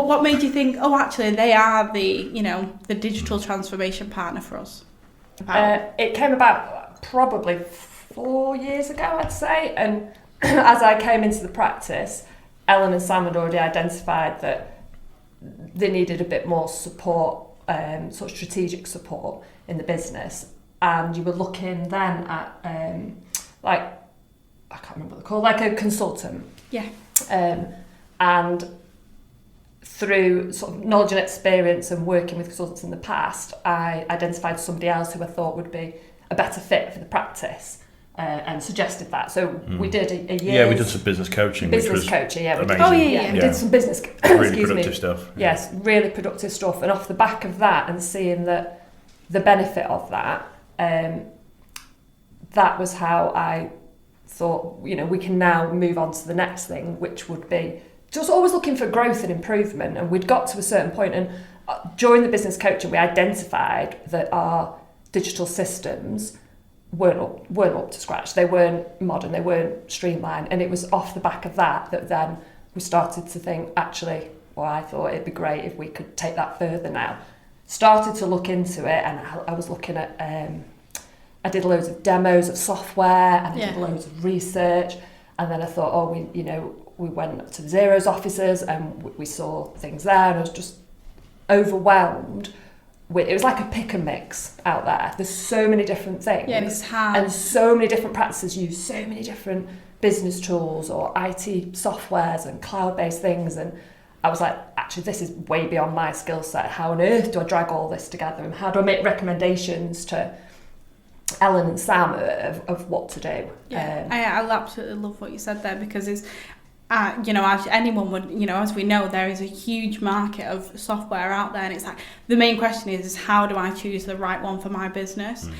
what made you think, oh, actually, they are the digital transformation partner for us? It came about probably 4 years ago, I'd say. And as I came into the practice, Ellen and Sam had already identified that they needed a bit more support, sort of strategic support in the business. And you were looking then at, I can't remember what they're called, like a consultant. Yeah. And through sort of knowledge and experience and working with consultants in the past, I identified somebody else who I thought would be a better fit for the practice, and suggested that. So we did a year. Yeah, we did some business coaching. Business which was coaching, yeah. Amazing. We did some business. Really productive stuff. Yes, really productive stuff. And off the back of that, and seeing the benefit of that, that was how I thought, we can now move on to the next thing, which would be just always looking for growth and improvement. And we'd got to a certain point, and during the business coaching, we identified that our digital systems weren't up to scratch. They weren't modern, they weren't streamlined. And it was off the back of that then we started to think, actually, I thought it'd be great if we could take that further now. Started to look into it, and I was looking at, I did loads of demos of software, and I did loads of research. And then I thought, we went up to the Xero's offices and we saw things there, and I was just overwhelmed with, it was like a pick and mix out there. There's so many different things. Yeah, it's hard. And so many different practices use so many different business tools or IT softwares and cloud-based things. And I was like, actually, this is way beyond my skill set. How on earth do I drag all this together? And how do I make recommendations to Ellen and Sam of what to do? Yeah, I absolutely love what you said there, because it's, as anyone would, as we know, there is a huge market of software out there, and it's like the main question is how do I choose the right one for my business?